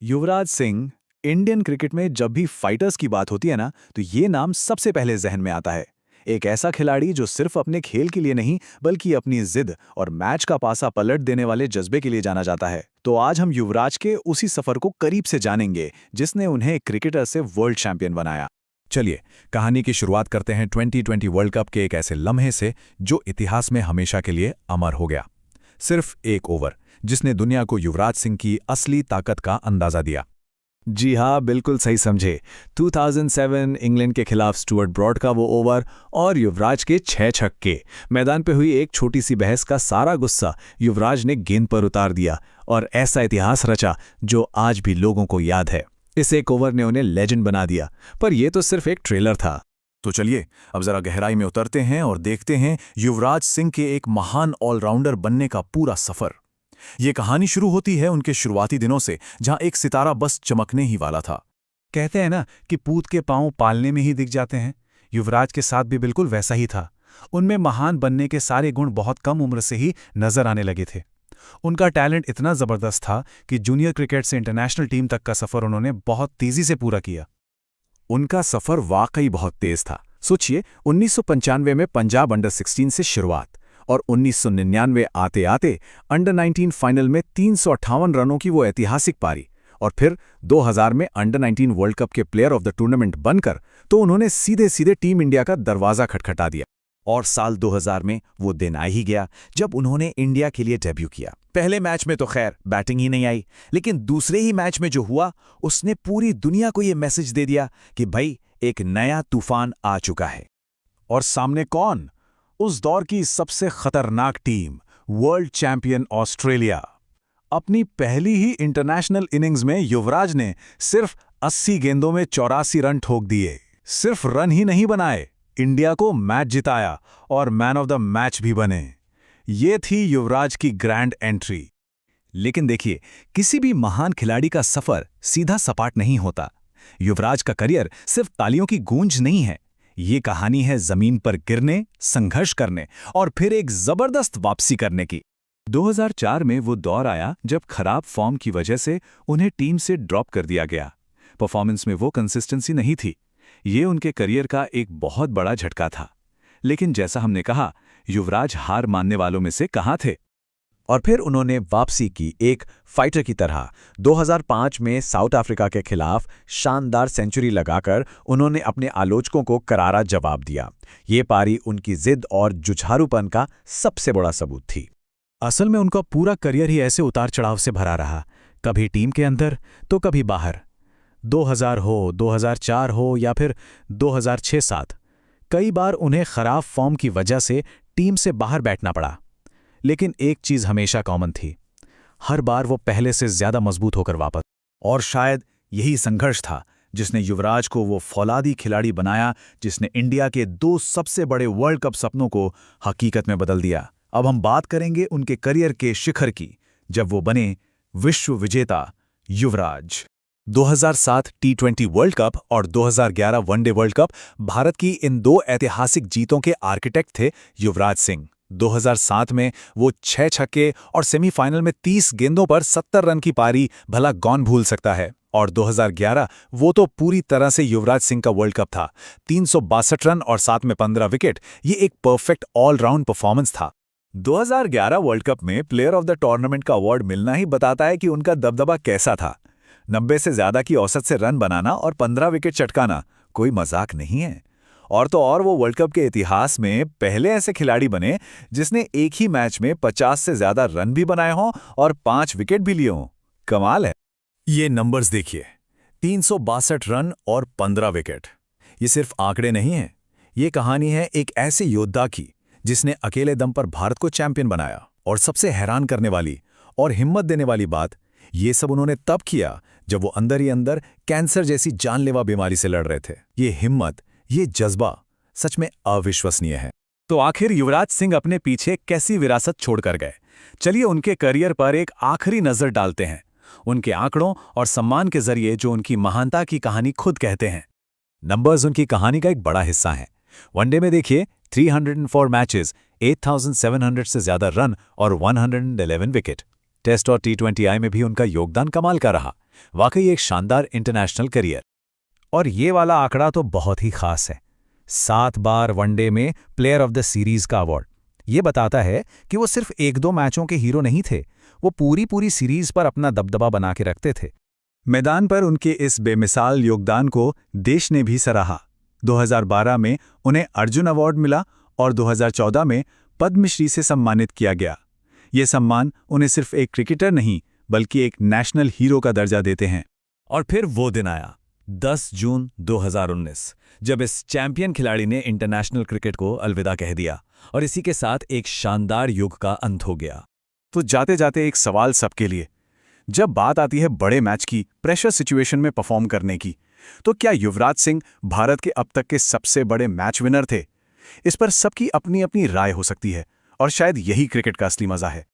Yuvraj Singh. Indian cricket में जब भी फाइटर्स की बात होती है ना, तो ये नाम सबसे पहले जहन में आता है। एक ऐसा खिलाड़ी जो सिर्फ अपने खेल के लिए नहीं, बल्कि अपनी जिद और मैच का पासा पलट देने वाले जज्बे के लिए जाना जाता है। तो आज हम युवराज के उसी सफर को करीब से जानेंगे, जिसने उन्हें एक क्रिकेटर से वर्ल्ड चैंपियन बनाया। चलिए, कहानी की शुरुआत करते हैं 2020 वर्ल्ड कप के एक ऐसे लम्हे से जो इतिहास में हमेशा के लिए अमर हो गया। सिर्फ एक ओवर, जिसने दुनिया को युवराज सिंह की असली ताकत का अंदाजा दिया। जी हाँ, बिल्कुल सही समझे। 2007 इंग्लैंड के खिलाफ स्टुअर्ट ब्रॉड का वो ओवर और युवराज के 6 छक्के। मैदान पे हुई एक छोटी सी बहस का सारा गुस्सा युवराज ने गेंद पर उतार दिया और ऐसा इतिहास रचा जो आज भी लोगों को याद है। इस एक ओवर ने उन्हें लेजेंड बना दिया, पर यह तो सिर्फ एक ट्रेलर था। तो चलिए, अब जरा गहराई में उतरते हैं और देखते हैं युवराज सिंह के एक महान ऑलराउंडर बनने का पूरा सफर। ये कहानी शुरू होती है उनके शुरुआती दिनों से, जहां एक सितारा बस चमकने ही वाला था। कहते हैं ना कि पूत के पांव पालने में ही दिख जाते हैं। युवराज के साथ भी बिल्कुल वैसा ही था। उनमें महान बनने के सारे गुण बहुत कम उम्र से ही नजर आने लगे थे। उनका टैलेंट इतना जबरदस्त था कि जूनियर क्रिकेट से इंटरनेशनल टीम तक का सफर उन्होंने बहुत तेजी से पूरा किया। उनका सफर वाकई बहुत तेज था। सोचिए, 1995 में पंजाब अंडर 16 से शुरुआत और 1999 आते आते अंडर 19 फाइनल में 358 रनों की वो ऐतिहासिक पारी, और फिर 2000 में अंडर 19 वर्ल्ड कप के प्लेयर ऑफ द टूर्नामेंट बनकर तो उन्होंने सीधे सीधे टीम इंडिया का दरवाजा खटखटा दिया। और साल 2000 में वो दिन आ ही गया जब उन्होंने इंडिया के लिए डेब्यू किया। पहले मैच में तो खैर बैटिंग ही नहीं आई, लेकिन दूसरे ही मैच में जो हुआ उसने पूरी दुनिया को ये मैसेज दे दिया कि भाई, एक नया तूफान आ चुका है। और सामने कौन? उस दौर की सबसे खतरनाक टीम, वर्ल्ड चैंपियन ऑस्ट्रेलिया। अपनी पहली ही इंटरनेशनल इनिंग्स में युवराज ने सिर्फ 80 गेंदों में 84 रन ठोक दिए। सिर्फ रन ही नहीं बनाए, इंडिया को मैच जिताया और मैन ऑफ द मैच भी बने। ये थी युवराज की ग्रैंड एंट्री। लेकिन देखिए, किसी भी महान खिलाड़ी का सफर सीधा सपाट नहीं होता। युवराज का करियर सिर्फ तालियों की गूंज नहीं है। ये कहानी है जमीन पर गिरने, संघर्ष करने और फिर एक जबरदस्त वापसी करने की। 2004 में वो दौर आया जब खराब फॉर्म की वजह से उन्हें टीम से ड्रॉप कर दिया गया। परफॉर्मेंस में वो कंसिस्टेंसी नहीं थी। ये उनके करियर का एक बहुत बड़ा झटका था। लेकिन जैसा हमने कहा, युवराज हार मानने वालों में से कहाँ थे। और फिर उन्होंने वापसी की एक फाइटर की तरह। 2005 में साउथ अफ्रीका के खिलाफ शानदार सेंचुरी लगाकर उन्होंने अपने आलोचकों को करारा जवाब दिया। ये पारी उनकी जिद और जुझारूपन का सबसे बड़ा सबूत थी। असल में उनका पूरा करियर ही ऐसे उतार चढ़ाव से भरा रहा, कभी टीम के अंदर तो कभी बाहर। 2000 हो, 2004 हो या फिर 2006-07, कई बार उन्हें खराब फॉर्म की वजह से टीम से बाहर बैठना पड़ा। लेकिन एक चीज हमेशा कॉमन थी, हर बार वो पहले से ज्यादा मजबूत होकर वापस। और शायद यही संघर्ष था जिसने युवराज को वो फौलादी खिलाड़ी बनाया जिसने इंडिया के 2 सबसे बड़े वर्ल्ड कप सपनों को हकीकत में बदल दिया। अब हम बात करेंगे उनके करियर के शिखर की, जब वो बने विश्व विजेता युवराज। 2007 टी20 वर्ल्ड कप और 2011 वनडे वर्ल्ड कप भारत की इन 2 ऐतिहासिक जीतों के आर्किटेक्ट थे युवराज सिंह। 2007 में वो 6 छक्के और सेमीफाइनल में 30 गेंदों पर 70 रन की पारी भला कौन भूल सकता है। और 2011 वो तो पूरी तरह से युवराज सिंह का वर्ल्ड कप था। 362 रन और साथ में 15 विकेट, ये एक परफेक्ट ऑलराउंड परफॉर्मेंस था। 2011 वर्ल्ड कप में प्लेयर ऑफ द टूर्नामेंट का अवार्ड मिलना ही बताता है कि उनका दबदबा कैसा था। 90 से ज्यादा की औसत से रन बनाना और 15 विकेट चटकाना कोई मजाक नहीं है। और तो और वो वर्ल्ड कप के इतिहास में पहले ऐसे खिलाड़ी बने जिसने एक ही मैच में 50 से ज्यादा रन भी बनाए हों और 5 विकेट भी लिए हों। कमाल है। ये नंबर्स देखिए, 362 रन और 15 विकेट। ये सिर्फ आंकड़े नहीं हैं, ये कहानी है एक ऐसे योद्धा की जिसने अकेले दम पर भारत को चैंपियन बनाया। और सबसे हैरान करने वाली और हिम्मत देने वाली बात, ये सब उन्होंने तब किया जब वो अंदर ही अंदर कैंसर जैसी जानलेवा बीमारी से लड़ रहे थे। ये हिम्मत, ये जज्बा सच में अविश्वसनीय है। तो आखिर युवराज सिंह अपने पीछे कैसी विरासत छोड़कर गए? चलिए उनके करियर पर एक आखिरी नजर डालते हैं, उनके आंकड़ों और सम्मान के जरिए जो उनकी महानता की कहानी खुद कहते हैं। नंबर्स उनकी कहानी का एक बड़ा हिस्सा हैं। वनडे में देखिए, 304 मैचेस, 8,700 से ज्यादा रन और 111 विकेट। टेस्ट और टी20 में भी उनका योगदान कमाल का रहा। वाकई एक शानदार इंटरनेशनल करियर। और ये वाला आंकड़ा तो बहुत ही खास है। 7 बार वनडे में प्लेयर ऑफ द सीरीज का अवार्ड। ये बताता है कि वो सिर्फ 1-2 मैचों के हीरो नहीं थे, वो पूरी सीरीज पर अपना दबदबा बना के रखते थे। मैदान पर उनके इस बेमिसाल योगदान को देश ने भी सराहा। 2012 में उन्हें अर्जुन अवार्ड मिला और 2014 में पद्मश्री से सम्मानित किया गया। ये सम्मान उन्हें सिर्फ एक क्रिकेटर नहीं बल्कि एक नेशनल हीरो का दर्जा देते हैं। और फिर वो दिन आया, 10 जून 2019, जब इस चैंपियन खिलाड़ी ने इंटरनेशनल क्रिकेट को अलविदा कह दिया और इसी के साथ एक शानदार युग का अंत हो गया। तो जाते जाते एक सवाल सबके लिए, जब बात आती है बड़े मैच की, प्रेशर सिचुएशन में परफॉर्म करने की, तो क्या युवराज सिंह भारत के अब तक के सबसे बड़े मैच विनर थे? इस पर सबकी अपनी अपनी राय हो सकती है और शायद यही क्रिकेट का असली मजा है।